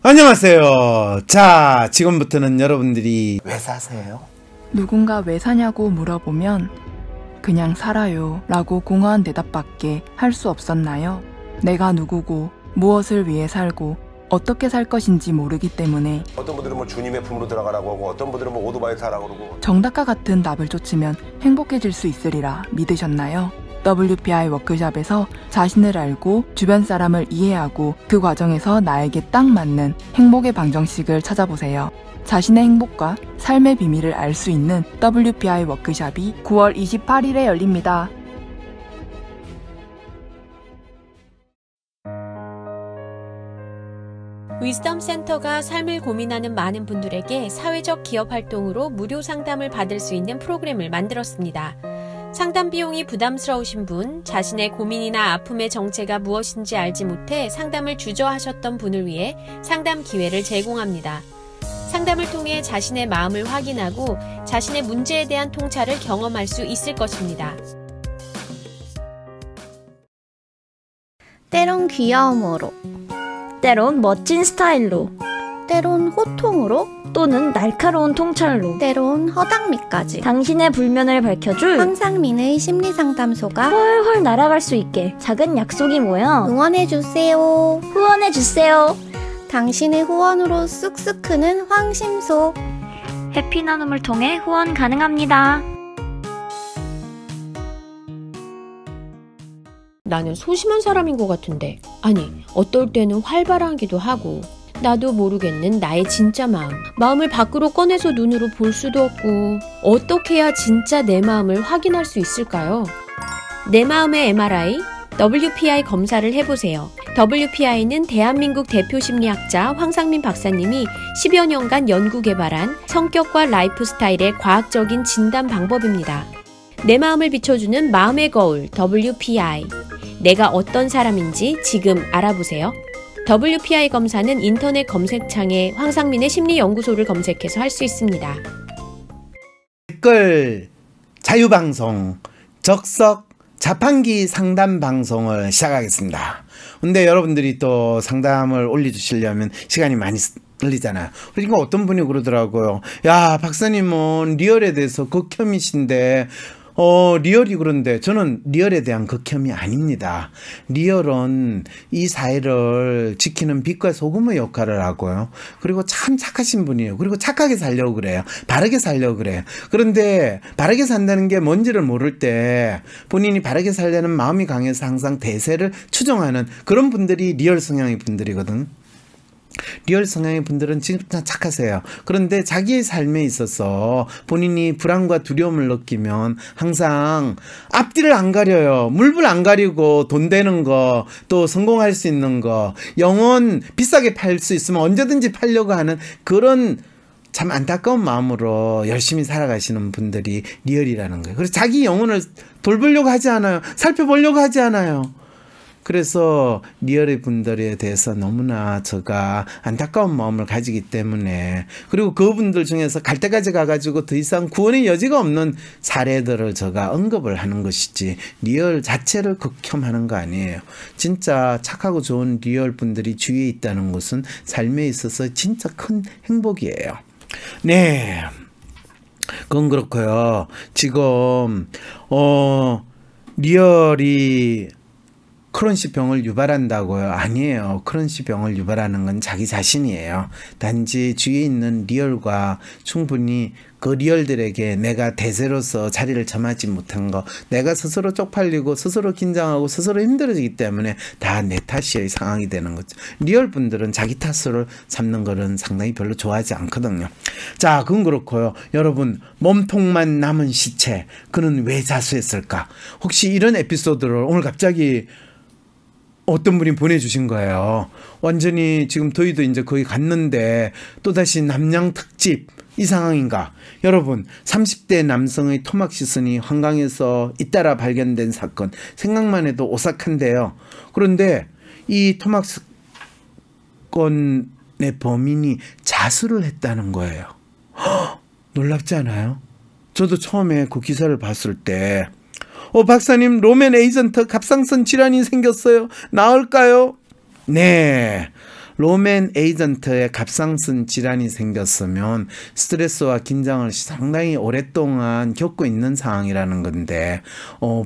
안녕하세요. 자, 지금부터는 여러분들이 왜 사세요? 누군가 왜 사냐고 물어보면 그냥 살아요 라고 공허한 대답밖에 할 수 없었나요? 내가 누구고 무엇을 위해 살고 어떻게 살 것인지 모르기 때문에 어떤 분들은 뭐 주님의 품으로 들어가라고 하고 어떤 분들은 뭐 오토바이 타라고 그러고 정답과 같은 답을 쫓으면 행복해질 수 있으리라 믿으셨나요? WPI 워크숍에서 자신을 알고 주변 사람을 이해하고 그 과정에서 나에게 딱 맞는 행복의 방정식을 찾아보세요. 자신의 행복과 삶의 비밀을 알 수 있는 WPI 워크숍이 9월 28일에 열립니다. 위즈덤 센터가 삶을 고민하는 많은 분들에게 사회적 기업 활동으로 무료 상담을 받을 수 있는 프로그램을 만들었습니다. 상담 비용이 부담스러우신 분, 자신의 고민이나 아픔의 정체가 무엇인지 알지 못해 상담을 주저하셨던 분을 위해 상담 기회를 제공합니다. 상담을 통해 자신의 마음을 확인하고 자신의 문제에 대한 통찰을 경험할 수 있을 것입니다. 때론 귀여움으로, 때론 멋진 스타일로, 때론 호통으로, 또는 날카로운 통찰로, 때론 허당미까지 당신의 불면을 밝혀줄 황상민의 심리상담소가 훨훨 날아갈 수 있게 작은 약속이 모여 응원해주세요. 후원해주세요. 당신의 후원으로 쑥쑥 크는 황심소. 해피나눔을 통해 후원 가능합니다. 나는 소심한 사람인 것 같은데, 아니, 어떨 때는 활발하기도 하고, 나도 모르겠는 나의 진짜 마음을 밖으로 꺼내서 눈으로 볼 수도 없고, 어떻게 해야 진짜 내 마음을 확인할 수 있을까요? 내 마음의 MRI, WPI 검사를 해보세요. WPI는 대한민국 대표 심리학자 황상민 박사님이 10여 년간 연구 개발한 성격과 라이프 스타일의 과학적인 진단 방법입니다. 내 마음을 비춰주는 마음의 거울 WPI. 내가 어떤 사람인지 지금 알아보세요. WPI 검사는 인터넷 검색창에 황상민의 심리연구소를 검색해서 할 수 있습니다. 댓글 자유방송 적석 자판기 상담 방송을 시작하겠습니다. 근데 여러분들이 또 상담을 올려주시려면 시간이 많이 걸리잖아요. 그러니까 어떤 분이 그러더라고요. 야, 박사님은 리얼에 대해서 극혐이신데 리얼이 그런데 저는 리얼에 대한 극혐이 아닙니다. 리얼은 이 사회를 지키는 빛과 소금의 역할을 하고요. 그리고 참 착하신 분이에요. 그리고 착하게 살려고 그래요. 바르게 살려고 그래요. 그런데 바르게 산다는 게 뭔지를 모를 때 본인이 바르게 살려는 마음이 강해서 항상 대세를 추종하는 그런 분들이 리얼 성향의 분들이거든. 리얼 성향의 분들은 진짜 착하세요. 그런데 자기의 삶에 있어서 본인이 불안과 두려움을 느끼면 항상 앞뒤를 안 가려요. 물불 안 가리고 돈 되는 거, 또 성공할 수 있는 거, 영혼 비싸게 팔 수 있으면 언제든지 팔려고 하는 그런 참 안타까운 마음으로 열심히 살아가시는 분들이 리얼이라는 거예요. 그래서 자기 영혼을 돌보려고 하지 않아요. 살펴보려고 하지 않아요. 그래서 리얼의 분들에 대해서 너무나 제가 안타까운 마음을 가지기 때문에, 그리고 그분들 중에서 갈 때까지 가가지고 더 이상 구원의 여지가 없는 사례들을 제가 언급을 하는 것이지 리얼 자체를 극혐하는 거 아니에요. 진짜 착하고 좋은 리얼 분들이 주위에 있다는 것은 삶에 있어서 진짜 큰 행복이에요. 네, 그건 그렇고요. 지금 리얼이 크론시 병을 유발한다고요? 아니에요. 크론시 병을 유발하는 건 자기 자신이에요. 단지 주위에 있는 리얼과 충분히 그 리얼들에게 내가 대세로서 자리를 점하지 못한 거, 내가 스스로 쪽팔리고 스스로 긴장하고 스스로 힘들어지기 때문에 다 내 탓의 상황이 되는 거죠. 리얼 분들은 자기 탓으로 삼는 거는 상당히 별로 좋아하지 않거든요. 자, 그건 그렇고요. 여러분, 몸통만 남은 시체, 그는 왜 자수했을까? 혹시 이런 에피소드를 오늘 갑자기 어떤 분이 보내주신 거예요. 완전히 지금 더위도 이제 거의 갔는데 또다시 남양 특집 이 상황인가? 여러분, 30대 남성의 토막 시선이 한강에서 잇따라 발견된 사건, 생각만 해도 오싹한데요. 그런데 이 토막 사건의 범인이 자수를 했다는 거예요. 놀랍지 않아요? 저도 처음에 그 기사를 봤을 때 박사님, 로맨 에이전트 갑상선 질환이 생겼어요. 나을까요? 네. 로맨 에이전트의 갑상선 질환이 생겼으면 스트레스와 긴장을 상당히 오랫동안 겪고 있는 상황이라는 건데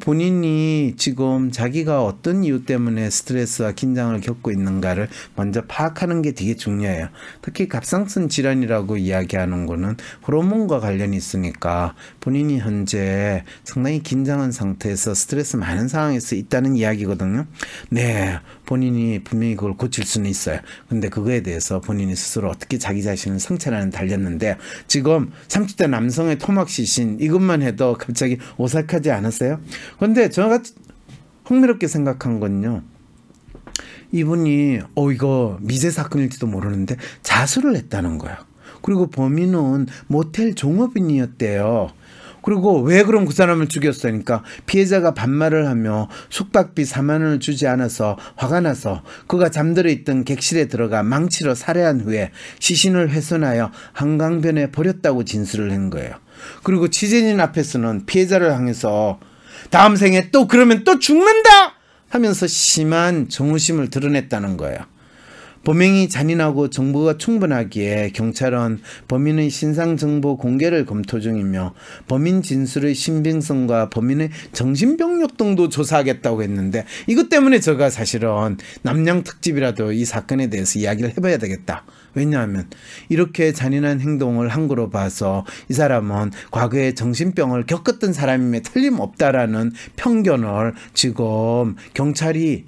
본인이 지금 자기가 어떤 이유 때문에 스트레스와 긴장을 겪고 있는가를 먼저 파악하는 게 되게 중요해요. 특히 갑상선 질환이라고 이야기하는 거는 호르몬과 관련이 있으니까 본인이 현재 상당히 긴장한 상태에서 스트레스 많은 상황에서 있다는 이야기거든요. 네, 본인이 분명히 그걸 고칠 수는 있어요. 근데 그거에 대해서 본인이 스스로 어떻게 자기 자신을 성찰하는 달렸는데 지금 30대 남성의 토막 시신 이것만 해도 갑자기 오싹하지 않았어요? 근데 제가 흥미롭게 생각한 건요. 이분이 이거 미제 사건일지도 모르는데 자수를 했다는 거예요. 그리고 범인은 모텔 종업인이었대요. 그리고 왜 그럼 그 사람을 죽였으니까 피해자가 반말을 하며 숙박비 4만 원을 주지 않아서 화가 나서 그가 잠들어 있던 객실에 들어가 망치로 살해한 후에 시신을 훼손하여 한강변에 버렸다고 진술을 한 거예요. 그리고 취재진 앞에서는 피해자를 향해서 다음 생에 또 그러면 또 죽는다 하면서 심한 정의심을 드러냈다는 거예요. 범행이 잔인하고 정보가 충분하기에 경찰은 범인의 신상정보 공개를 검토 중이며 범인 진술의 신빙성과 범인의 정신병력 등도 조사하겠다고 했는데 이것 때문에 제가 사실은 남양특집이라도 이 사건에 대해서 이야기를 해봐야 되겠다. 왜냐하면 이렇게 잔인한 행동을 한 거로 봐서 이 사람은 과거에 정신병을 겪었던 사람임에 틀림없다라는 편견을 지금 경찰이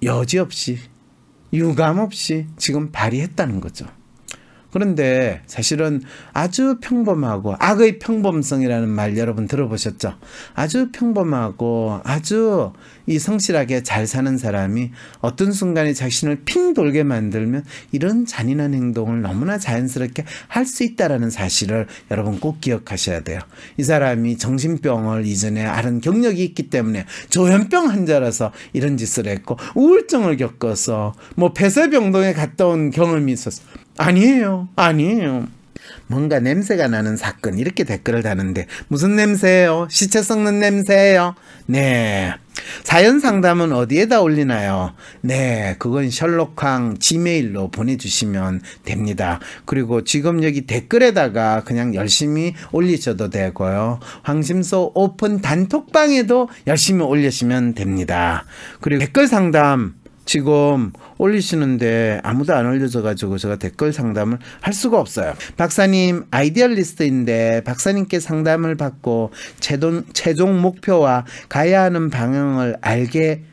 여지없이 유감없이 지금 발휘했다는 거죠. 그런데 사실은 아주 평범하고 악의 평범성이라는 말 여러분 들어보셨죠? 아주 평범하고 아주 이 성실하게 잘 사는 사람이 어떤 순간에 자신을 핑 돌게 만들면 이런 잔인한 행동을 너무나 자연스럽게 할 수 있다는 사실을 여러분 꼭 기억하셔야 돼요. 이 사람이 정신병을 이전에 앓은 경력이 있기 때문에 조현병 환자라서 이런 짓을 했고 우울증을 겪어서 뭐 폐쇄병동에 갔다 온 경험이 있었어. 아니에요. 뭔가 냄새가 나는 사건 이렇게 댓글을 다는데 무슨 냄새예요? 시체 썩는 냄새예요? 네. 사연 상담은 어디에다 올리나요? 네, 그건 셜록황 지메일로 보내주시면 됩니다. 그리고 지금 여기 댓글에다가 그냥 열심히 올리셔도 되고요. 황심소 오픈 단톡방에도 열심히 올리시면 됩니다. 그리고 댓글 상담 지금 올리시는데 아무도 안 올려줘가지고 제가 댓글 상담을 할 수가 없어요. 박사님 아이디얼리스트인데 박사님께 상담을 받고 최종 목표와 가야 하는 방향을 알게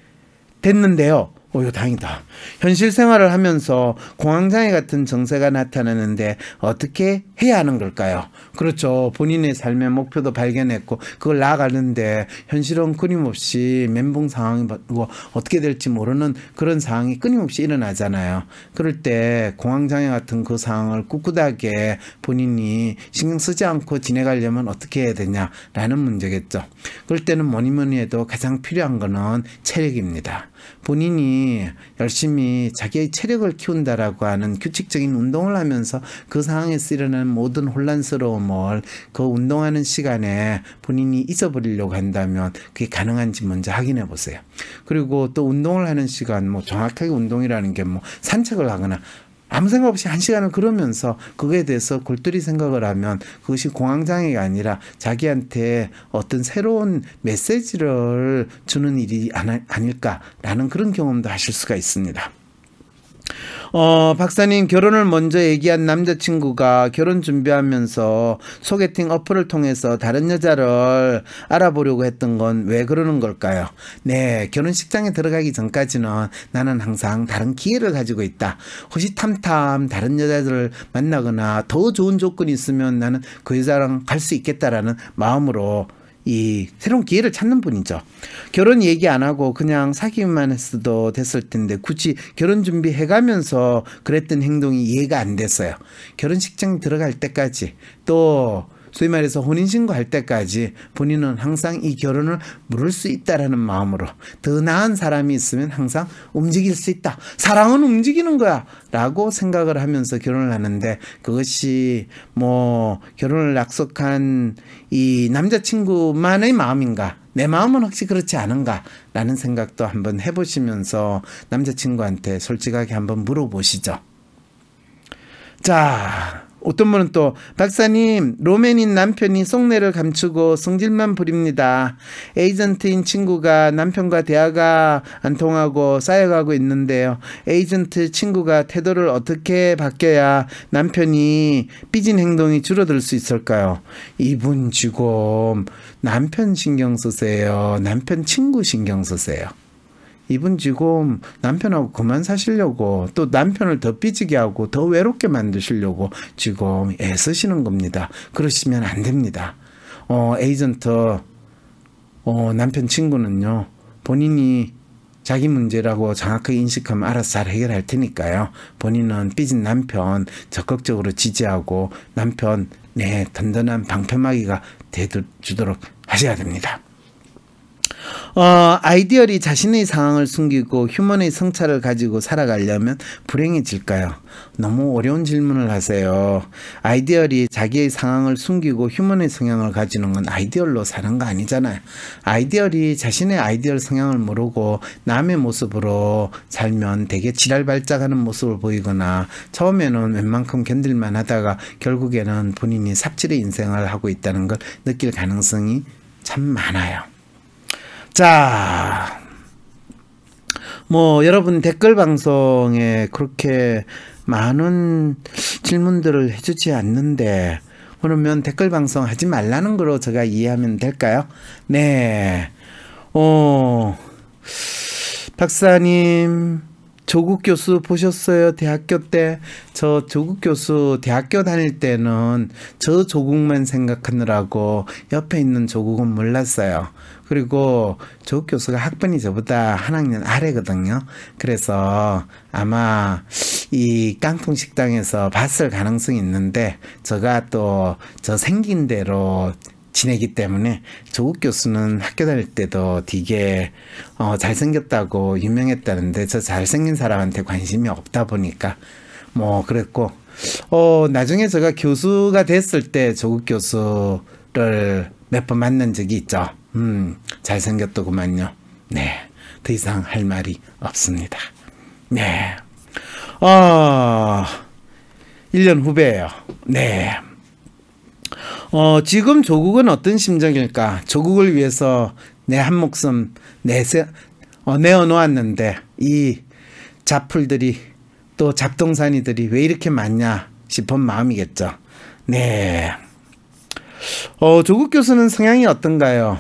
됐는데요. 이거 다행이다. 현실 생활을 하면서 공황장애 같은 증세가 나타나는데 어떻게 해야 하는 걸까요? 그렇죠. 본인의 삶의 목표도 발견했고 그걸 나아가는데 현실은 끊임없이 멘붕 상황이고 어떻게 될지 모르는 그런 상황이 끊임없이 일어나잖아요. 그럴 때 공황장애 같은 그 상황을 꿋꿋하게 본인이 신경 쓰지 않고 지내가려면 어떻게 해야 되냐라는 문제겠죠. 그럴 때는 뭐니 해도 가장 필요한 거는 체력입니다. 본인이 열심히 자기의 체력을 키운다라고 하는 규칙적인 운동을 하면서 그 상황에서 일어나는 모든 혼란스러움을 그 운동하는 시간에 본인이 잊어버리려고 한다면 그게 가능한지 먼저 확인해 보세요. 그리고 또 운동을 하는 시간, 뭐 정확하게 운동이라는 게 뭐 산책을 하거나 아무 생각 없이 1시간을 걸으면서 그거에 대해서 골똘히 생각을 하면 그것이 공황장애가 아니라 자기한테 어떤 새로운 메시지를 주는 일이 아닐까라는 그런 경험도 하실 수가 있습니다. 박사님 결혼을 먼저 얘기한 남자친구가 결혼 준비하면서 소개팅 어플을 통해서 다른 여자를 알아보려고 했던 건 왜 그러는 걸까요? 네, 결혼식장에 들어가기 전까지는 나는 항상 다른 기회를 가지고 있다. 호시탐탐 다른 여자들을 만나거나 더 좋은 조건이 있으면 나는 그 여자랑 갈 수 있겠다라는 마음으로 이 새로운 기회를 찾는 분이죠. 결혼 얘기 안 하고 그냥 사귀기만 했어도 됐을 텐데 굳이 결혼 준비해가면서 그랬던 행동이 이해가 안 됐어요. 결혼식장 들어갈 때까지 또 소위 말해서 혼인신고할 때까지 본인은 항상 이 결혼을 물을 수 있다라는 마음으로 더 나은 사람이 있으면 항상 움직일 수 있다. 사랑은 움직이는 거야 라고 생각을 하면서 결혼을 하는데 그것이 뭐 결혼을 약속한 이 남자친구만의 마음인가? 내 마음은 혹시 그렇지 않은가라는 생각도 한번 해보시면서 남자친구한테 솔직하게 한번 물어보시죠. 자, 어떤 분은 또 박사님, 로맨인 남편이 속내를 감추고 성질만 부립니다. 에이전트인 친구가 남편과 대화가 안 통하고 쌓여가고 있는데요. 에이전트 친구가 태도를 어떻게 바뀌어야 남편이 삐진 행동이 줄어들 수 있을까요? 이분 지금 남편 신경 쓰세요? 남편 친구 신경 쓰세요? 이분 지금 남편하고 그만 사시려고, 또 남편을 더 삐지게 하고 더 외롭게 만드시려고 지금 애쓰시는 겁니다. 그러시면 안 됩니다. 에이전트 남편 친구는요, 본인이 자기 문제라고 정확하게 인식하면 알아서 잘 해결할 테니까요. 본인은 삐진 남편 적극적으로 지지하고 남편 든든한 방패막이가 되주도록 하셔야 됩니다. 아이디얼이 자신의 상황을 숨기고 휴먼의 성찰을 가지고 살아가려면 불행해질까요? 너무 어려운 질문을 하세요. 아이디얼이 자기의 상황을 숨기고 휴먼의 성향을 가지는 건 아이디얼로 사는 거 아니잖아요. 아이디얼이 자신의 아이디얼 성향을 모르고 남의 모습으로 살면 되게 지랄발작하는 모습을 보이거나 처음에는 웬만큼 견딜만 하다가 결국에는 본인이 삽질의 인생을 하고 있다는 걸 느낄 가능성이 참 많아요. 자, 여러분 댓글 방송에 그렇게 많은 질문들을 해주지 않는데, 그러면 댓글 방송 하지 말라는 거로 제가 이해하면 될까요? 네. 박사님, 조국 교수 보셨어요? 대학교 때? 저 조국 교수 대학교 다닐 때는 저 조국만 생각하느라고 옆에 있는 조국은 몰랐어요. 그리고 조국 교수가 학번이 저보다 한 학년 아래거든요. 그래서 아마 이 깡통 식당에서 봤을 가능성이 있는데, 제가 또 저 생긴 대로 지내기 때문에 조국 교수는 학교 다닐 때도 되게 잘생겼다고 유명했다는데, 저 잘생긴 사람한테 관심이 없다 보니까 그랬고, 나중에 제가 교수가 됐을 때 조국 교수를 몇 번 만난 적이 있죠. 잘생겼더구만요. 네, 더 이상 할 말이 없습니다. 네, 1년 후배예요. 네. 지금 조국은 어떤 심정일까? 조국을 위해서 내 한 목숨 내어놓았는데 이 잡풀들이, 또 잡동사니들이 왜 이렇게 많냐 싶은 마음이겠죠. 네. 조국 교수는 성향이 어떤가요?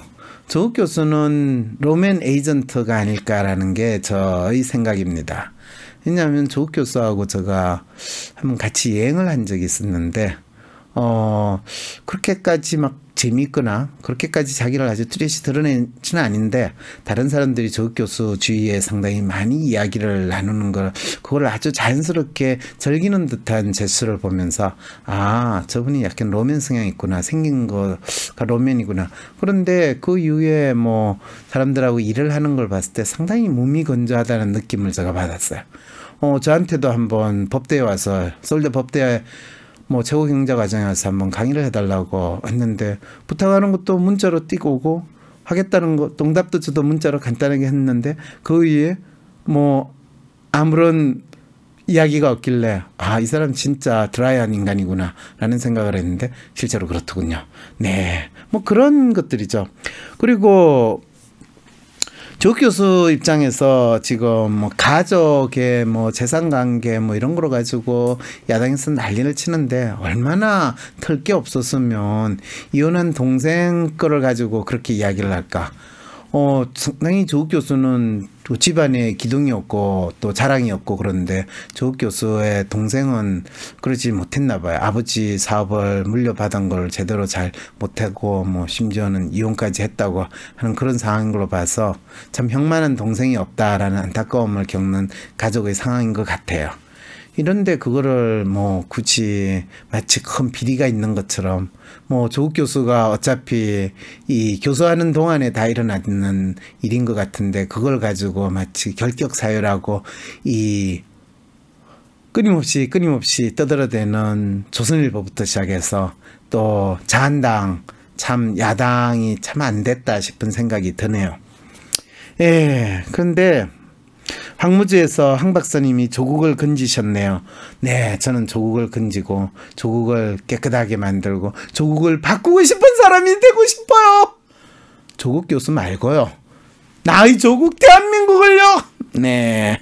조국 교수는 로맨 에이전트가 아닐까라는 게 저의 생각입니다. 왜냐하면 조국 교수하고 제가 한번 같이 여행을 한 적이 있었는데, 그렇게까지 막 재미있거나 그렇게까지 자기를 아주 뚜렷이 드러내지는 아닌데, 다른 사람들이 조국 교수 주위에 상당히 많이 이야기를 나누는 그걸 아주 자연스럽게 즐기는 듯한 제스처를 보면서, 아, 저분이 약간 로맨 성향이 있구나, 생긴 거가 로맨이구나. 그런데 그 이후에 사람들하고 일을 하는 걸 봤을 때 상당히 무미건조하다는 느낌을 제가 받았어요. 저한테도 한번 법대에 와서, 서울대 법대에 최고경제과정에 와서 한번 강의를 해달라고 했는데, 부탁하는 것도 문자로 띄고 오고, 하겠다는 거 동답도 저도 문자로 간단하게 했는데, 그 위에 아무런 이야기가 없길래, 아, 이 사람 진짜 드라이한 인간이구나 라는 생각을 했는데 실제로 그렇더군요. 네, 그런 것들이죠. 그리고 조 교수 입장에서 지금 가족의 재산관계 이런 거로 가지고 야당에서 난리를 치는데, 얼마나 털 게 없었으면 이혼한 동생 거를 가지고 그렇게 이야기를 할까. 상당히 조국 교수는 또 집안에 기둥이 없고 또 자랑이 없고, 그런데 조국 교수의 동생은 그러지 못했나 봐요. 아버지 사업을 물려받은 걸 제대로 잘 못하고 심지어는 이혼까지 했다고 하는 그런 상황인 걸로 봐서 참 형만한 동생이 없다라는 안타까움을 겪는 가족의 상황인 것 같아요. 이런데 그거를 굳이 마치 큰 비리가 있는 것처럼, 조국 교수가 어차피 이 교수하는 동안에 다 일어나는 일인 것 같은데, 그걸 가지고 마치 결격사유라고 이 끊임없이 떠들어대는 조선일보부터 시작해서 또 자한당 참 야당이 참 안 됐다 싶은 생각이 드네요. 예, 그런데 황무지에서 황 박사님이 조국을 건지셨네요. 네, 저는 조국을 건지고 조국을 깨끗하게 만들고 조국을 바꾸고 싶은 사람이 되고 싶어요. 조국 교수 말고요. 나의 조국 대한민국을요. 네.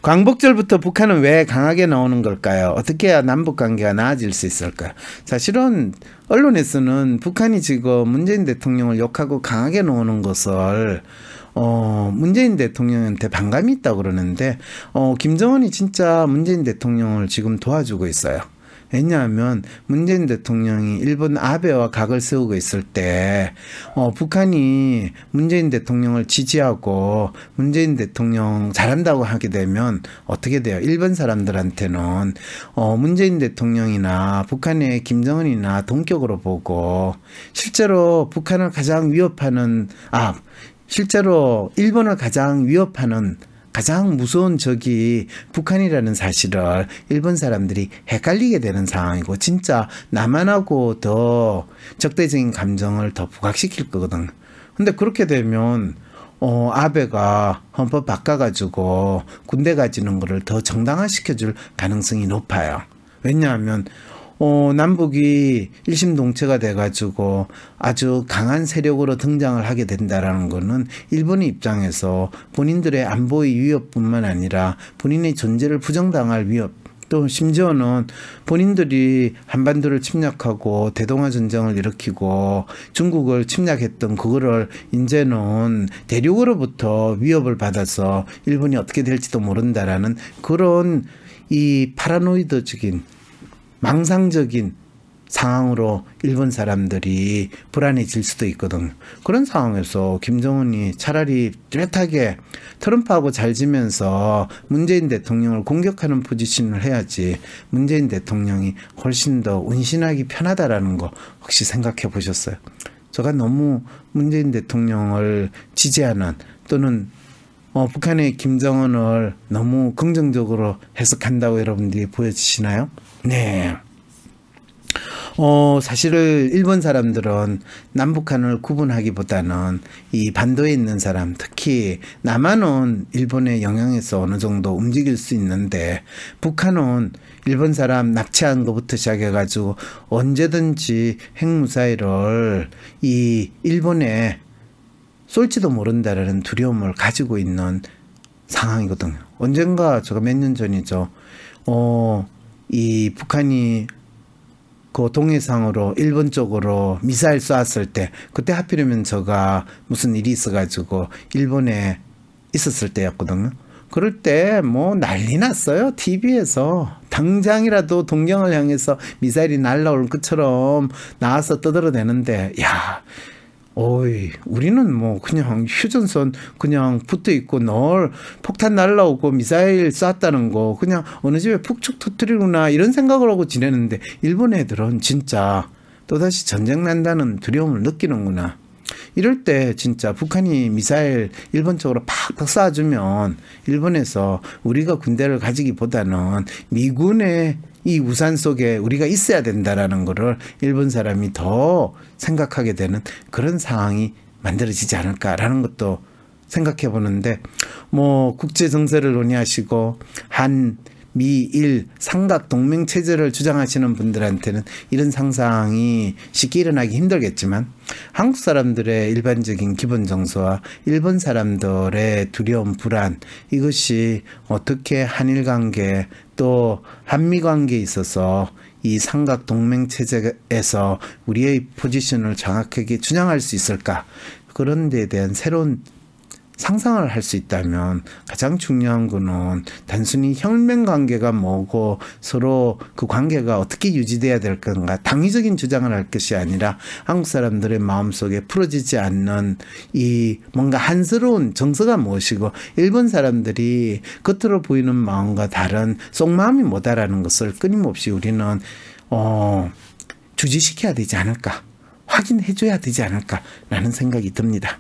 광복절부터 북한은 왜 강하게 나오는 걸까요? 어떻게 해야 남북관계가 나아질 수 있을까요? 사실은 언론에서는 북한이 지금 문재인 대통령을 욕하고 강하게 나오는 것을 문재인 대통령한테 반감이 있다고 그러는데 김정은이 진짜 문재인 대통령을 지금 도와주고 있어요. 왜냐하면 문재인 대통령이 일본 아베와 각을 세우고 있을 때 북한이 문재인 대통령을 지지하고 문재인 대통령 잘한다고 하게 되면 어떻게 돼요? 일본 사람들한테는 문재인 대통령이나 북한의 김정은이나 동격으로 보고 실제로 북한을 가장 위협하는 실제로 일본을 가장 위협하는 가장 무서운 적이 북한이라는 사실을 일본 사람들이 헷갈리게 되는 상황이고 진짜 남한하고 더 적대적인 감정을 더 부각시킬 거거든. 근데 그렇게 되면 아베가 헌법 바꿔가지고 군대 가지는 거를 더 정당화시켜줄 가능성이 높아요. 왜냐하면 남북이 일심동체가 돼가지고 아주 강한 세력으로 등장을 하게 된다라는 거는 일본의 입장에서 본인들의 안보의 위협뿐만 아니라 본인의 존재를 부정당할 위협, 또 심지어는 본인들이 한반도를 침략하고 대동아 전쟁을 일으키고 중국을 침략했던 그거를 이제는 대륙으로부터 위협을 받아서 일본이 어떻게 될지도 모른다라는 그런 이 파라노이드적인 망상적인 상황으로 일본 사람들이 불안해질 수도 있거든. 그런 상황에서 김정은이 차라리 뚜렷하게 트럼프하고 잘 지면서 문재인 대통령을 공격하는 포지션을 해야지 문재인 대통령이 훨씬 더 운신하기 편하다라는 거 혹시 생각해 보셨어요? 제가 너무 문재인 대통령을 지지하는 또는 북한의 김정은을 너무 긍정적으로 해석한다고 여러분들이 보여지시나요? 네. 사실 일본 사람들은 남북한을 구분하기보다는 이 반도에 있는 사람, 특히 남한은 일본의 영향에서 어느 정도 움직일 수 있는데 북한은 일본 사람 납치한 것부터 시작해가지고 언제든지 핵무사일을 이 일본에 쏠지도 모른다라는 두려움을 가지고 있는 상황이거든요. 언젠가 제가 몇 년 전이죠. 이 북한이 그 동해상으로 일본 쪽으로 미사일 쏘았을 때 그때 하필이면 제가 무슨 일이 있어가지고 일본에 있었을 때였거든요. 그럴 때 뭐 난리 났어요. TV에서 당장이라도 동경을 향해서 미사일이 날라올 것처럼 나와서 떠들어대는데 야 우리는 뭐 그냥 휴전선 그냥 붙어 있고 널 폭탄 날라오고 미사일 쐈다는 거 그냥 어느 집에 푹축 터뜨리구나 이런 생각을 하고 지내는데 일본 애들은 진짜 또다시 전쟁 난다는 두려움을 느끼는구나. 이럴 때 진짜 북한이 미사일 일본 쪽으로 팍팍 쏴주면 일본에서 우리가 군대를 가지기보다는 미군의 이 우산 속에 우리가 있어야 된다라는 거를 일본 사람이 더 생각하게 되는 그런 상황이 만들어지지 않을까라는 것도 생각해 보는데 뭐 국제 정세를 논의하시고 미일 삼각 동맹 체제를 주장하시는 분들한테는 이런 상상이 쉽게 일어나기 힘들겠지만 한국 사람들의 일반적인 기본 정서와 일본 사람들의 두려움, 불안 이것이 어떻게 한일 관계 또 한미 관계에 있어서 이 삼각 동맹 체제에서 우리의 포지션을 정확하게 주장할 수 있을까? 그런 데에 대한 새로운 상상을 할 수 있다면 가장 중요한 거는 단순히 혈맹 관계가 뭐고 서로 그 관계가 어떻게 유지돼야 될 건가 당위적인 주장을 할 것이 아니라 한국 사람들의 마음속에 풀어지지 않는 이 뭔가 한스러운 정서가 무엇이고 일본 사람들이 겉으로 보이는 마음과 다른 속마음이 뭐다라는 것을 끊임없이 우리는 주지시켜야 되지 않을까 확인해줘야 되지 않을까라는 생각이 듭니다.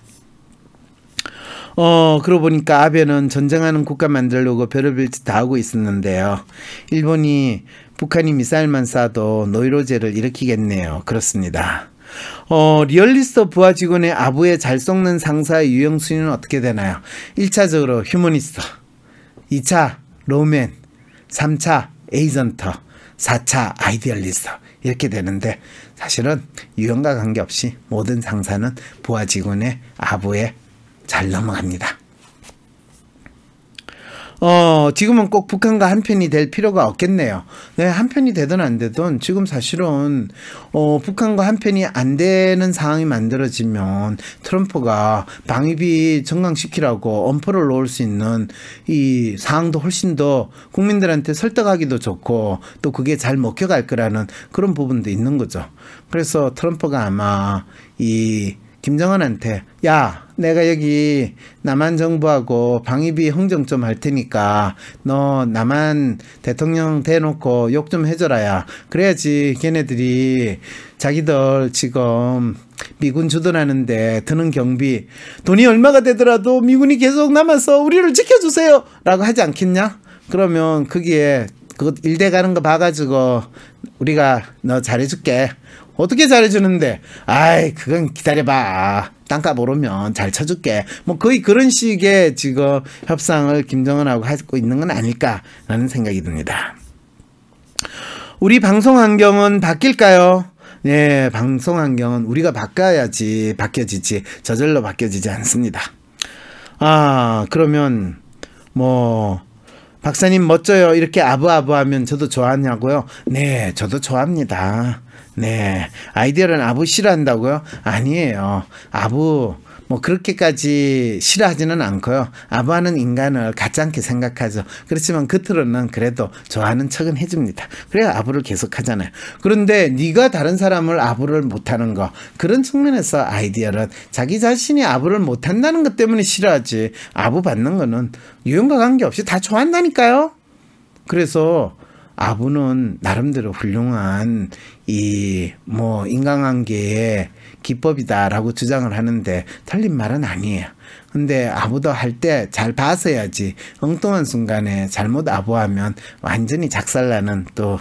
그러고 보니까 아베는 전쟁하는 국가 만들려고 별의별 짓 다 하고 있었는데요. 일본이 북한이 미사일만 쏴도 노이로제를 일으키겠네요. 그렇습니다. 리얼리스트 부하 직원의 아부에 잘 속는 상사의 유형 순위는 어떻게 되나요? 1차적으로 휴머니스트, 2차 로맨, 3차 에이전트, 4차 아이디얼리스트 이렇게 되는데 사실은 유형과 관계없이 모든 상사는 부하 직원의 아부에 잘 넘어갑니다. 지금은 꼭 북한과 한편이 될 필요가 없겠네요. 네, 한편이 되든 안 되든 지금 사실은 북한과 한편이 안 되는 상황이 만들어지면 트럼프가 방위비 정강시키라고 엄포를 놓을 수 있는 이 상황도 훨씬 더 국민들한테 설득하기도 좋고 또 그게 잘 먹혀갈 거라는 그런 부분도 있는 거죠. 그래서 트럼프가 아마 이 김정은한테 야 내가 여기 남한 정부하고 방위비 흥정 좀 할 테니까 너 남한 대통령 대놓고 욕 좀 해줘라야. 그래야지 걔네들이 자기들 지금 미군 주둔하는데 드는 경비 돈이 얼마가 되더라도 미군이 계속 남아서 우리를 지켜주세요 라고 하지 않겠냐. 그러면 거기에 그거 일대 가는 거 봐가지고 우리가 너 잘해줄게. 어떻게 잘해주는데? 아이 그건 기다려봐. 땅값 오르면 잘 쳐줄게. 뭐 거의 그런 식의 지금 협상을 김정은하고 하고 있는 건 아닐까라는 생각이 듭니다. 우리 방송 환경은 바뀔까요? 네, 방송 환경은 우리가 바뀌어지지 저절로 바뀌어지지 않습니다. 그러면 뭐 박사님 멋져요 이렇게 아부아부하면 저도 좋아하냐고요? 네, 저도 좋아합니다. 네, 아이디어는 아부 싫어한다고요? 아니에요. 아부 뭐 그렇게까지 싫어하지는 않고요. 아부하는 인간을 가짜않게 생각하죠. 그렇지만 겉으로는 그래도 좋아하는 척은 해줍니다. 그래야 아부를 계속 하잖아요. 그런데 네가 다른 사람을 아부를 못하는 거 그런 측면에서 아이디어는 자기 자신이 아부를 못한다는 것 때문에 싫어하지 아부 받는 거는 유형과 관계없이 다 좋아한다니까요. 그래서 아부는 나름대로 훌륭한 이 뭐 인간관계의 기법이다라고 주장을 하는데 틀린 말은 아니에요. 근데 아부도 할 때 잘 봐서 해야지 엉뚱한 순간에 잘못 아부하면 완전히 작살나는 또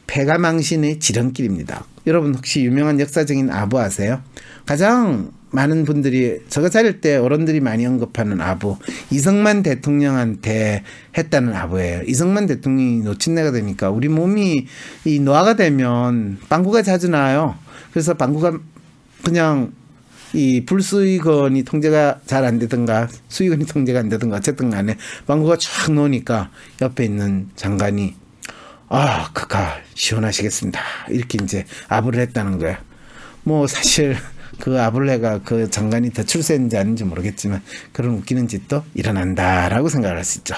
패가망신의 지름길입니다. 여러분 혹시 유명한 역사적인 아부 아세요? 가장 많은 분들이 저거 자릴 때 어른들이 많이 언급하는 아부 이승만 대통령한테 했다는 아부예요. 이승만 대통령이 노친내가 되니까 우리 몸이 이 노화가 되면 방구가 자주 나요. 그래서 방구가 그냥 이 불수의건이 통제가 잘 안 되든가 수의건이 통제가 안 되든가 어쨌든 간에 방구가 쫙 놓으니까 옆에 있는 장관이 그가 시원하시겠습니다 이렇게 이제 아부를 했다는 거예요. 뭐 사실 그 아블레가 그 장관이 더 출세했는지 아닌지 모르겠지만 그런 웃기는 짓도 일어난다라고 생각을 할 수 있죠.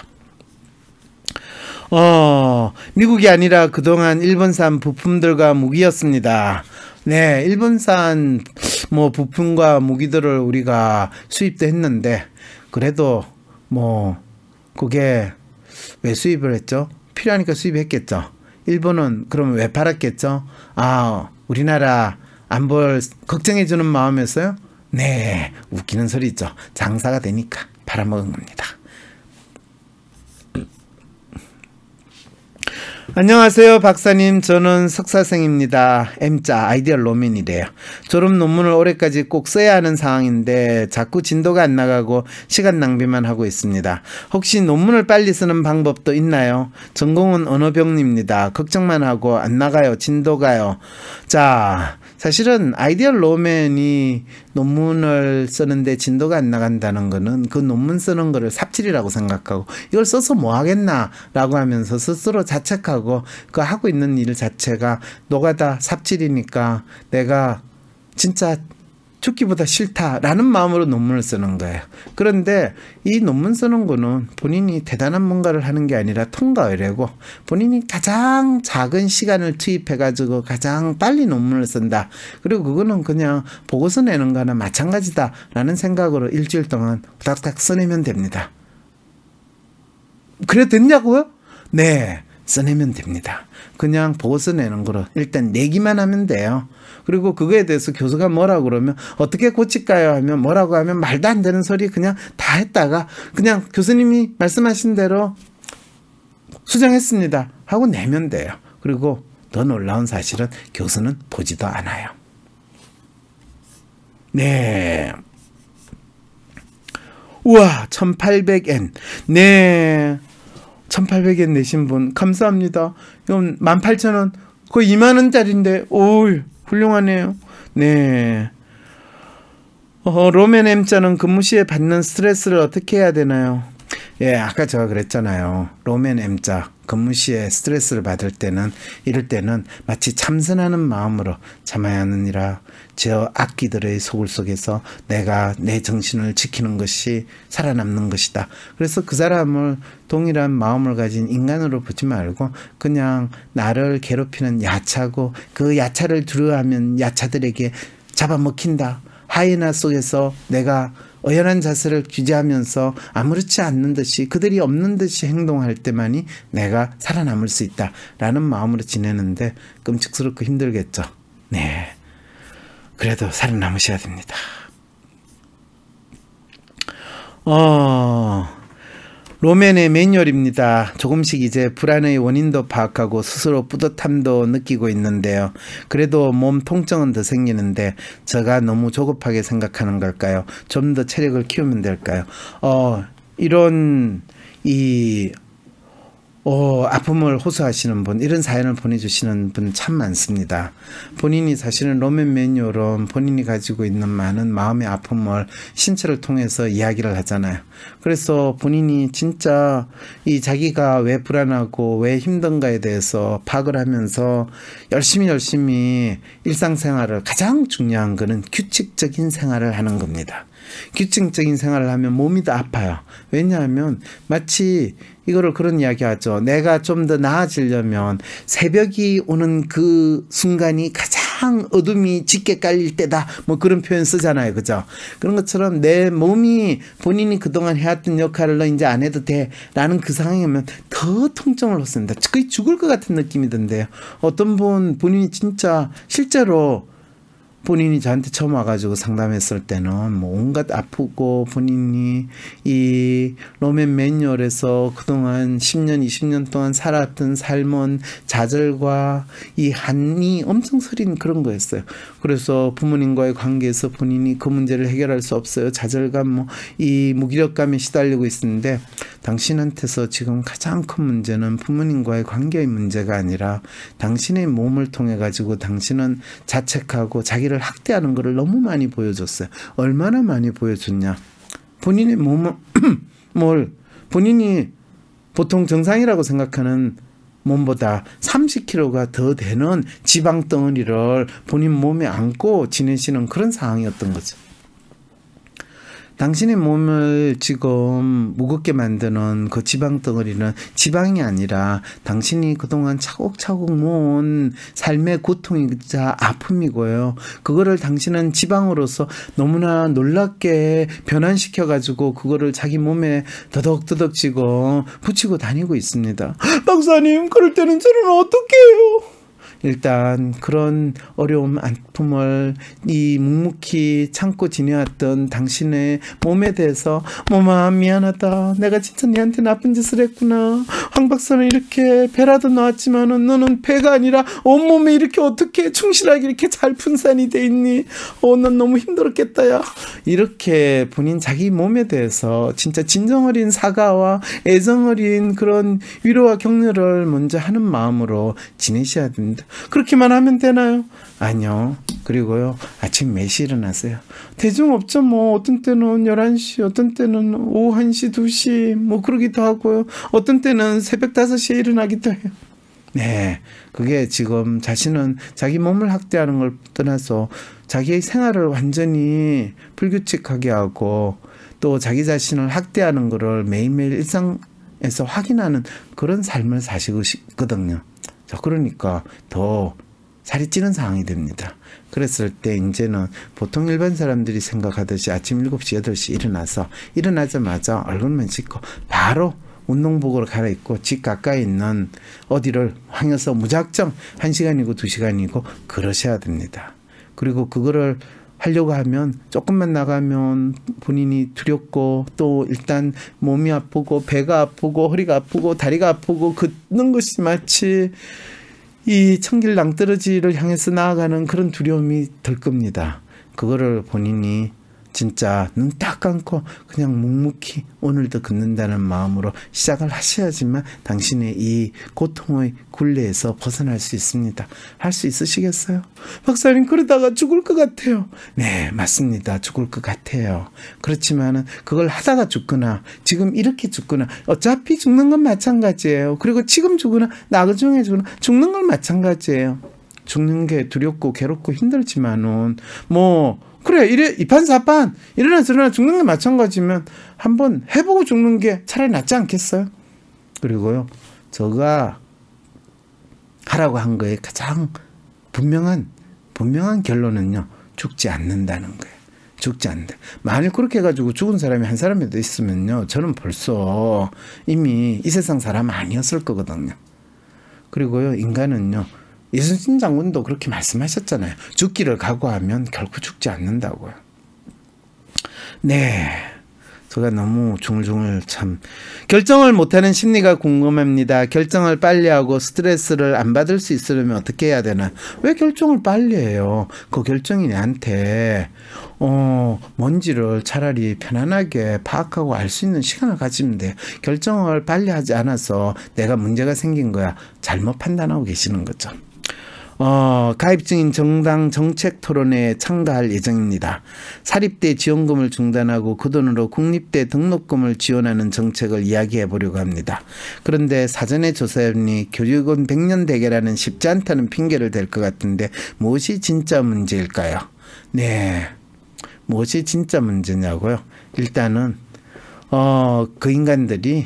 미국이 아니라 그동안 일본산 부품들과 무기였습니다. 네, 일본산 뭐 부품과 무기들을 우리가 수입도 했는데 그래도 뭐 그게 왜 수입을 했죠? 필요하니까 수입했겠죠. 일본은 그러면 왜 팔았겠죠? 우리나라 안볼 걱정해주는 마음이었어요? 네, 웃기는 소리 있죠. 장사가 되니까 팔아먹은 겁니다. 안녕하세요 박사님, 저는 석사생입니다. M자 아이디얼 로맨이래요. 졸업 논문을 올해까지 꼭 써야 하는 상황인데 자꾸 진도가 안 나가고 시간 낭비만 하고 있습니다. 혹시 논문을 빨리 쓰는 방법도 있나요? 전공은 언어병리입니다. 걱정만 하고 안 나가요. 진도가요. 자, 사실은 아이디얼 로맨이 논문을 쓰는데 진도가 안 나간다는 거는 그 논문 쓰는 거를 삽질이라고 생각하고 이걸 써서 뭐 하겠나 라고 하면서 스스로 자책하고 그 하고 있는 일 자체가 노가다 삽질이니까 내가 진짜 죽기보다 싫다라는 마음으로 논문을 쓰는 거예요. 그런데 이 논문 쓰는 거는 본인이 대단한 뭔가를 하는 게 아니라 통과 의뢰고 본인이 가장 작은 시간을 투입해가지고 가장 빨리 논문을 쓴다. 그리고 그거는 그냥 보고서 내는 거나 마찬가지다라는 생각으로 일주일 동안 후닥닥 써내면 됩니다. 그래 됐냐고요? 네, 써내면 됩니다. 그냥 보고서 내는 거로 일단 내기만 하면 돼요. 그리고 그거에 대해서 교수가 뭐라고 그러면 어떻게 고칠까요 하면 뭐라고 하면 말도 안 되는 소리 그냥 다 했다가 그냥 교수님이 말씀하신 대로 수정했습니다 하고 내면 돼요. 그리고 더 놀라운 사실은 교수는 보지도 않아요. 네. 우와, 1800엔. 네. 1800엔 내신 분 감사합니다. 이건 18,000원, 거의 20,000원짜리인데 오, 훌륭하네요. 네. 로맨 M자는 근무 시에 받는 스트레스를 어떻게 해야 되나요? 예, 아까 제가 그랬잖아요. 로맨 M자 근무 시에 스트레스를 받을 때는, 이럴 때는 마치 참선하는 마음으로 참아야 하느니라. 저 악기들의 소굴 속에서 내가 내 정신을 지키는 것이 살아남는 것이다. 그래서 그 사람을 동일한 마음을 가진 인간으로 보지 말고 그냥 나를 괴롭히는 야차고, 그 야차를 두려워하면 야차들에게 잡아먹힌다. 하이에나 속에서 내가 어연한 자세를 유지하면서 아무렇지 않는 듯이, 그들이 없는 듯이 행동할 때만이 내가 살아남을 수 있다라는 마음으로 지내는데 끔찍스럽고 힘들겠죠. 네. 그래도 살아남으셔야 됩니다. 로맨의 매뉴얼입니다. 조금씩 이제 불안의 원인도 파악하고 스스로 뿌듯함도 느끼고 있는데요. 그래도 몸 통증은 더 생기는데 제가 너무 조급하게 생각하는 걸까요? 좀 더 체력을 키우면 될까요? 이런 아픔을 호소하시는 분, 이런 사연을 보내주시는 분 참 많습니다. 본인이 사실은 로맨 매뉴얼은 본인이 가지고 있는 많은 마음의 아픔을 신체를 통해서 이야기를 하잖아요. 그래서 본인이 진짜 이 자기가 왜 불안하고 왜 힘든가에 대해서 파악을 하면서 열심히 일상생활을, 가장 중요한 거는 규칙적인 생활을 하는 겁니다. 규칙적인 생활을 하면 몸이 더 아파요. 왜냐하면 마치 이거를 그런 이야기 하죠. 내가 좀 더 나아지려면 새벽이 오는 그 순간이 가장 어둠이 짙게 깔릴 때다. 뭐 그런 표현 쓰잖아요. 그죠? 그런 것처럼 내 몸이 본인이 그동안 해왔던 역할을 너 이제 안 해도 돼 라는 그 상황이면 더 통증을 호소합니다. 거의 죽을 것 같은 느낌이 든대요. 어떤 분, 본인이 진짜 실제로 본인이 저한테 처음 와가지고 상담했을 때는 뭐 온갖 아프고, 본인이 이 로맨 매뉴얼에서 그동안 10년, 20년 동안 살았던 삶은 좌절과 이 한이 엄청 서린 그런 거였어요. 그래서 부모님과의 관계에서 본인이 그 문제를 해결할 수 없어요. 좌절감, 뭐 이 무기력감에 시달리고 있는데, 당신한테서 지금 가장 큰 문제는 부모님과의 관계의 문제가 아니라 당신의 몸을 통해 가지고 당신은 자책하고 자기를 학대하는 것을 너무 많이 보여줬어요. 얼마나 많이 보여줬냐. 본인의 몸을 본인이 보통 정상이라고 생각하는 몸보다 30kg가 더 되는 지방 덩어리를 본인 몸에 안고 지내시는 그런 상황이었던 거죠. 당신의 몸을 지금 무겁게 만드는 그 지방 덩어리는 지방이 아니라 당신이 그동안 차곡차곡 모은 삶의 고통이자 아픔이고요. 그거를 당신은 지방으로서 너무나 놀랍게 변환시켜가지고 그거를 자기 몸에 더덕더덕 지고 붙이고 다니고 있습니다. 박사님, 그럴 때는 저는 어떻게 해요? 일단 그런 어려움, 아픔을 이 묵묵히 참고 지내왔던 당신의 몸에 대해서 몸아 미안하다, 내가 진짜 네한테 나쁜 짓을 했구나, 황 박사는 이렇게 배라도 나왔지만은 너는 배가 아니라 온몸에 이렇게 어떻게 충실하게 이렇게 잘 분산이 돼 있니, 난 너무 힘들었겠다 야, 이렇게 본인 자기 몸에 대해서 진짜 진정 어린 사과와 애정 어린 그런 위로와 격려를 먼저 하는 마음으로 지내셔야 됩니다. 그렇게만 하면 되나요? 아니요. 그리고요, 아침 몇 시에 일어나세요? 대중 없죠. 뭐 어떤 때는 11시, 어떤 때는 오후 1시, 2시 뭐 그러기도 하고요. 어떤 때는 새벽 5시에 일어나기도 해요. 네, 그게 지금 자신은 자기 몸을 학대하는 걸 떠나서 자기의 생활을 완전히 불규칙하게 하고 또 자기 자신을 학대하는 거를 매일매일 일상에서 확인하는 그런 삶을 사시고 있거든요. 그러니까 더 살이 찌는 상황이 됩니다. 그랬을 때 이제는 보통 일반 사람들이 생각하듯이 아침 7시, 8시 일어나자마자 얼굴만 씻고 바로 운동복으로 갈아입고 집 가까이 있는 어디를 향해서 무작정 1시간이고 2시간이고 그러셔야 됩니다. 그리고 그거를 하려고 하면 조금만 나가면 본인이 두렵고 또 일단 몸이 아프고 배가 아프고 허리가 아프고 다리가 아프고 걷는 것이 마치 이 천길 낭떠러지를 향해서 나아가는 그런 두려움이 들 겁니다. 그거를 본인이 진짜 눈 딱 감고 그냥 묵묵히 오늘도 걷는다는 마음으로 시작을 하셔야지만 당신의 이 고통의 굴레에서 벗어날 수 있습니다. 할 수 있으시겠어요? 박사님 그러다가 죽을 것 같아요. 네, 맞습니다. 죽을 것 같아요. 그렇지만은 그걸 하다가 죽거나 지금 이렇게 죽거나 어차피 죽는 건 마찬가지예요. 그리고 지금 죽거나 나중에 죽거나 죽는 건 마찬가지예요. 죽는 게 두렵고 괴롭고 힘들지만은 그래 이판사판 일어나 죽는 게 마찬가지면 한번 해보고 죽는 게 차라리 낫지 않겠어요? 그리고요 제가 하라고 한 거에 가장 분명한 결론은요 죽지 않는다는 거예요. 죽지 않는다. 만일 그렇게 해가지고 죽은 사람이 한 사람이라도 있으면요 저는 벌써 이미 이 세상 사람 아니었을 거거든요. 그리고요 인간은요 이순신 장군도 그렇게 말씀하셨잖아요. 죽기를 각오하면 결코 죽지 않는다고요. 네, 제가 너무 중얼중얼 참 결정을 못하는 심리가 궁금합니다. 결정을 빨리 하고 스트레스를 안 받을 수 있으려면 어떻게 해야 되나? 왜 결정을 빨리 해요? 그 결정이 나한테 뭔지를 차라리 편안하게 파악하고 알 수 있는 시간을 가지면 돼요. 결정을 빨리 하지 않아서 내가 문제가 생긴 거야. 잘못 판단하고 계시는 거죠. 가입 중인 정당 정책 토론회에 참가할 예정입니다. 사립대 지원금을 중단하고 그 돈으로 국립대 등록금을 지원하는 정책을 이야기해 보려고 합니다. 그런데 사전에 조사해보니 교육은 100년 대계라는 쉽지 않다는 핑계를 댈 것 같은데 무엇이 진짜 문제일까요? 네, 무엇이 진짜 문제냐고요? 일단은 그 인간들이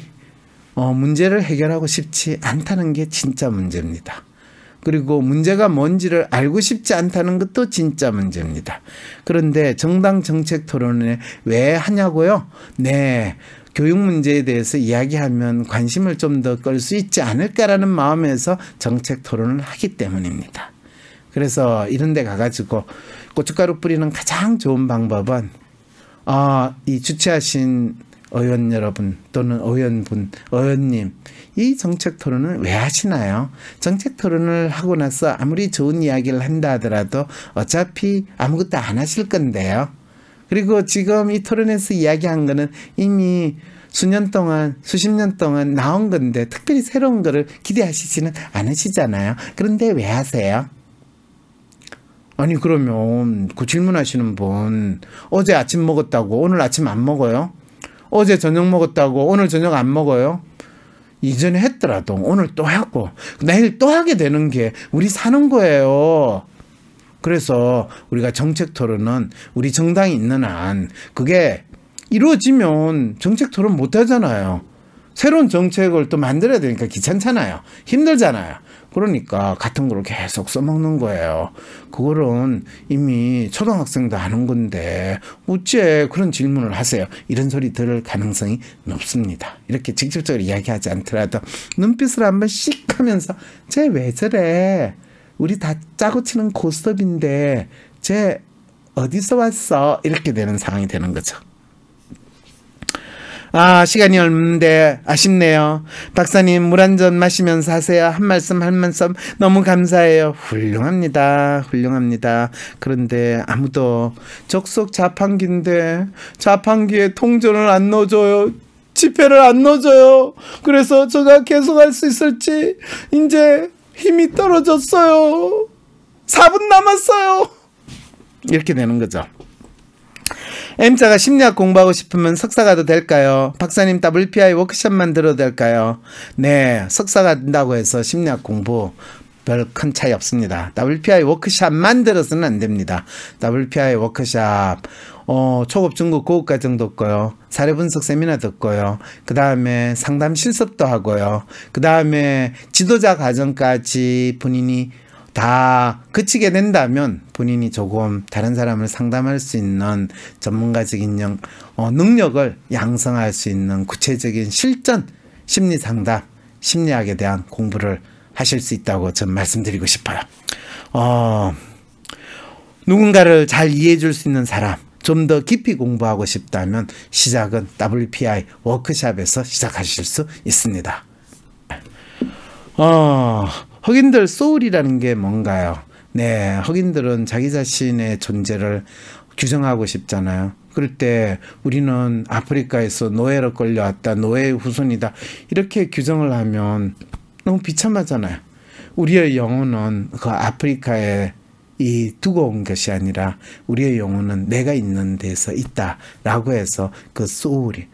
문제를 해결하고 싶지 않다는 게 진짜 문제입니다. 그리고 문제가 뭔지를 알고 싶지 않다는 것도 진짜 문제입니다. 그런데 정당 정책 토론을 왜 하냐고요? 네, 교육 문제에 대해서 이야기하면 관심을 좀 더 끌 수 있지 않을까라는 마음에서 정책 토론을 하기 때문입니다. 그래서 이런 데 가가지고 고춧가루 뿌리는 가장 좋은 방법은 이 주최하신 의원 여러분 또는 의원님 이 정책 토론을 왜 하시나요? 정책 토론을 하고 나서 아무리 좋은 이야기를 한다 하더라도 어차피 아무것도 안 하실 건데요. 그리고 지금 이 토론에서 이야기한 거는 이미 수십 년 동안 나온 건데 특별히 새로운 거를 기대하시지는 않으시잖아요. 그런데 왜 하세요? 아니 그러면 그 질문하시는 분 어제 아침 먹었다고 오늘 아침 안 먹어요? 어제 저녁 먹었다고 오늘 저녁 안 먹어요? 이전에 했더라도 오늘 또 하고 내일 또 하게 되는 게 우리 사는 거예요. 그래서 우리가 정책 토론은 우리 정당이 있는 한 그게 이루어지면 정책 토론 못 하잖아요. 새로운 정책을 또 만들어야 되니까 귀찮잖아요. 힘들잖아요. 그러니까 같은 걸 계속 써먹는 거예요. 그거는 이미 초등학생도 아는 건데 어째 그런 질문을 하세요. 이런 소리 들을 가능성이 높습니다. 이렇게 직접적으로 이야기하지 않더라도 눈빛을 한번 씩 하면서 쟤 왜 저래? 우리 다 짜고 치는 고스톱인데 쟤 어디서 왔어? 이렇게 되는 상황이 되는 거죠. 시간이 없는데 아쉽네요. 박사님 물 한 잔 마시면서 하세요. 한 말씀 너무 감사해요. 훌륭합니다. 그런데 아무도 적석 자판기인데 자판기에 통전을 안 넣어줘요. 지폐를 안 넣어줘요. 그래서 제가 계속 할 수 있을지 이제 힘이 떨어졌어요. 4분 남았어요. 이렇게 되는 거죠. M자가 심리학 공부하고 싶으면 석사 가도 될까요? 박사님 WPI 워크숍만 들어도 될까요? 네, 석사가 된다고 해서 심리학 공부 별 큰 차이 없습니다. WPI 워크숍만 들어서는 안 됩니다. WPI 워크숍 초급, 중급, 고급까지 정도 있고요. 사례 분석 세미나 듣고요. 그 다음에 상담 실습도 하고요. 그 다음에 지도자 과정까지 본인이 다 그치게 된다면 본인이 조금 다른 사람을 상담할 수 있는 전문가적인 능력을 양성할 수 있는 구체적인 실전 심리 상담, 심리학에 대한 공부를 하실 수 있다고 전 말씀드리고 싶어요. 누군가를 잘 이해해 줄 수 있는 사람, 좀 더 깊이 공부하고 싶다면 시작은 WPI 워크샵에서 시작하실 수 있습니다. 흑인들 소울이라는 게 뭔가요? 네, 흑인들은 자기 자신의 존재를 규정하고 싶잖아요. 그럴 때 우리는 아프리카에서 노예로 끌려왔다, 노예의 후손이다, 이렇게 규정을 하면 너무 비참하잖아요. 우리의 영혼은 그 아프리카에 이 두고 온 것이 아니라 우리의 영혼은 내가 있는 데서 있다라고 해서 그 소울이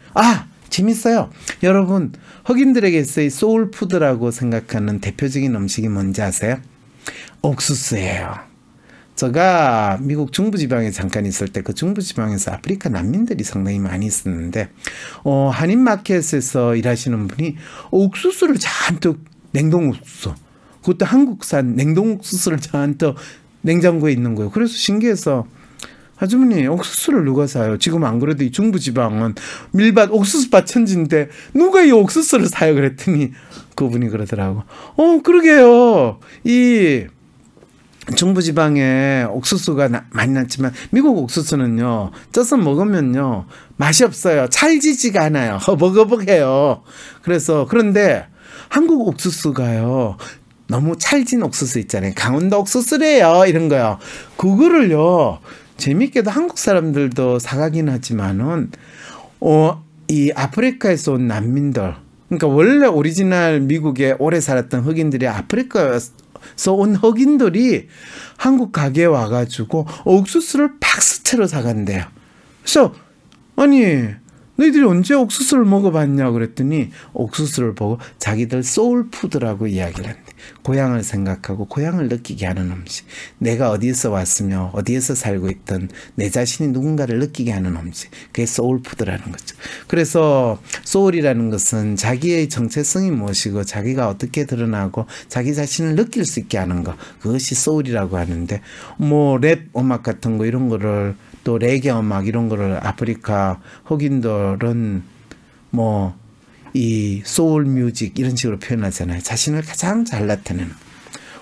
재밌어요. 여러분, 흑인들에게서의 소울푸드라고 생각하는 대표적인 음식이 뭔지 아세요? 옥수수예요. 제가 미국 중부지방에 잠깐 있을 때 그 중부지방에서 아프리카 난민들이 상당히 많이 있었는데 한인마켓에서 일하시는 분이 옥수수를 잔뜩, 냉동옥수수, 그것도 한국산 냉동옥수수를 잔뜩 냉장고에 있는 거예요. 그래서 신기해서 아주머니, 옥수수를 누가 사요? 지금 안 그래도 이 중부지방은 밀밭 옥수수밭 천지인데 누가 이 옥수수를 사요? 그랬더니 그분이 그러더라고. 그러게요. 이 중부지방에 옥수수가 많이 났지만 미국 옥수수는요, 쪄서 먹으면요 맛이 없어요. 찰지지가 않아요. 버벅버벅해요. 그런데 한국 옥수수가요, 너무 찰진 옥수수 있잖아요. 강원도 옥수수래요, 이런 거요. 그거를요, 재밌게도 한국 사람들도 사가긴 하지만은 이 아프리카에서 온 난민들, 그러니까 원래 오리지널 미국에 오래 살았던 흑인들이 아프리카에서 온 흑인들이 한국 가게에 와가지고 옥수수를 박스채로 사간대요. 그래서 아니, 너희들이 언제 옥수수를 먹어봤냐 그랬더니 옥수수를 보고 자기들 소울푸드라고 이야기를 한대. 고향을 생각하고 고향을 느끼게 하는 음식, 내가 어디에서 왔으며 어디에서 살고 있던 내 자신이 누군가를 느끼게 하는 음식, 그게 소울푸드라는 거죠. 그래서 소울이라는 것은 자기의 정체성이 무엇이고 자기가 어떻게 드러나고 자기 자신을 느낄 수 있게 하는 것, 그것이 소울이라고 하는데, 뭐 랩 음악 같은 거 이런 거를, 또 레게 음악 이런 거를 아프리카 흑인들은 뭐 이 소울 뮤직 이런 식으로 표현하잖아요. 자신을 가장 잘 나타내는,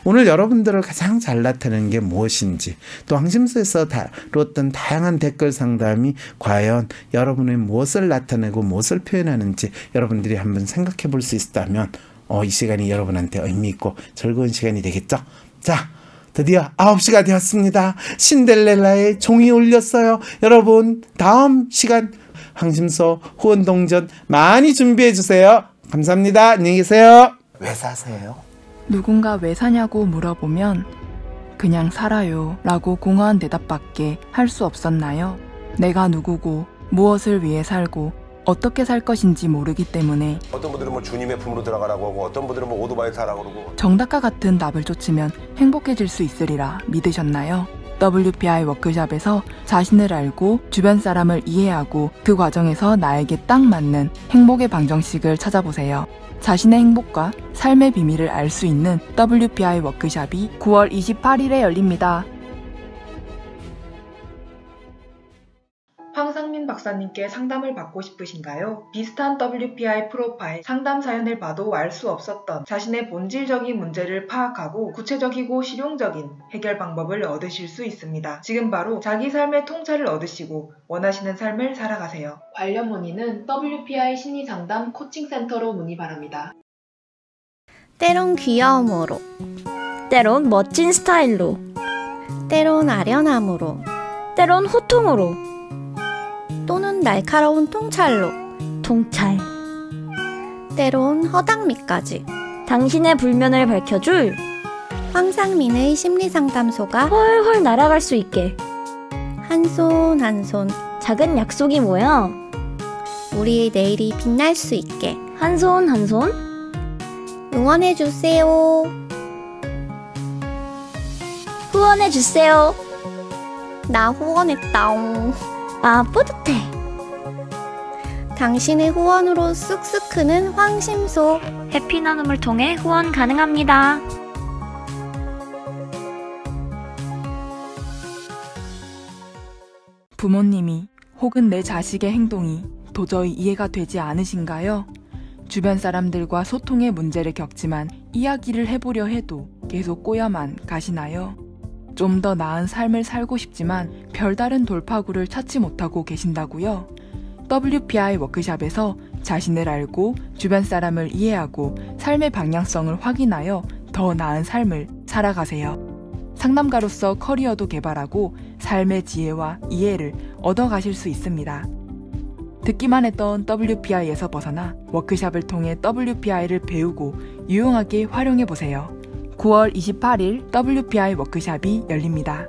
오늘 여러분들을 가장 잘 나타내는 게 무엇인지, 또 황심소에서 다뤘던 다양한 댓글 상담이 과연 여러분의 무엇을 나타내고 무엇을 표현하는지 여러분들이 한번 생각해 볼 수 있다면 이 시간이 여러분한테 의미 있고 즐거운 시간이 되겠죠. 자, 드디어 9시가 되었습니다. 신데렐라의 종이 울렸어요. 여러분, 다음 시간 황심소 후원동전 많이 준비해 주세요. 감사합니다. 안녕히 계세요. 왜 사세요? 누군가 왜 사냐고 물어보면 그냥 살아요 라고 공허한 대답밖에 할 수 없었나요? 내가 누구고 무엇을 위해 살고 어떻게 살 것인지 모르기 때문에 어떤 분들은 뭐 주님의 품으로 들어가라고 하고 어떤 분들은 뭐 오토바이 타라고 그러고 정답과 같은 답을 쫓으면 행복해질 수 있으리라 믿으셨나요? WPI 워크샵에서 자신을 알고 주변 사람을 이해하고 그 과정에서 나에게 딱 맞는 행복의 방정식을 찾아보세요. 자신의 행복과 삶의 비밀을 알 수 있는 WPI 워크샵이 9월 28일에 열립니다. 황상민 박사님께 상담을 받고 싶으신가요? 비슷한 WPI 프로파일 상담 사연을 봐도 알 수 없었던 자신의 본질적인 문제를 파악하고 구체적이고 실용적인 해결 방법을 얻으실 수 있습니다. 지금 바로 자기 삶의 통찰을 얻으시고 원하시는 삶을 살아가세요. 관련 문의는 WPI 심리상담 코칭센터로 문의 바랍니다. 때론 귀여움으로, 때론 멋진 스타일로, 때론 아련함으로, 때론 호통으로, 또는 날카로운 통찰로, 통찰. 때론 허당미까지 당신의 불면을 밝혀줄 황상민의 심리상담소가 훨훨 날아갈 수 있게 한 손 한 손 작은 약속이 모여 우리의 내일이 빛날 수 있게 한 손 한 손 응원해주세요. 후원해주세요. 나 후원했다옹. 아, 뿌듯해. 당신의 후원으로 쑥쑥 크는 황심소. 해피 나눔을 통해 후원 가능합니다. 부모님이 혹은 내 자식의 행동이 도저히 이해가 되지 않으신가요? 주변 사람들과 소통의 문제를 겪지만 이야기를 해보려 해도 계속 꼬여만 가시나요? 좀 더 나은 삶을 살고 싶지만 별다른 돌파구를 찾지 못하고 계신다고요? WPI 워크샵에서 자신을 알고 주변 사람을 이해하고 삶의 방향성을 확인하여 더 나은 삶을 살아가세요. 상담가로서 커리어도 개발하고 삶의 지혜와 이해를 얻어가실 수 있습니다. 듣기만 했던 WPI에서 벗어나 워크샵을 통해 WPI를 배우고 유용하게 활용해보세요. 9월 28일 WPI 워크샵이 열립니다.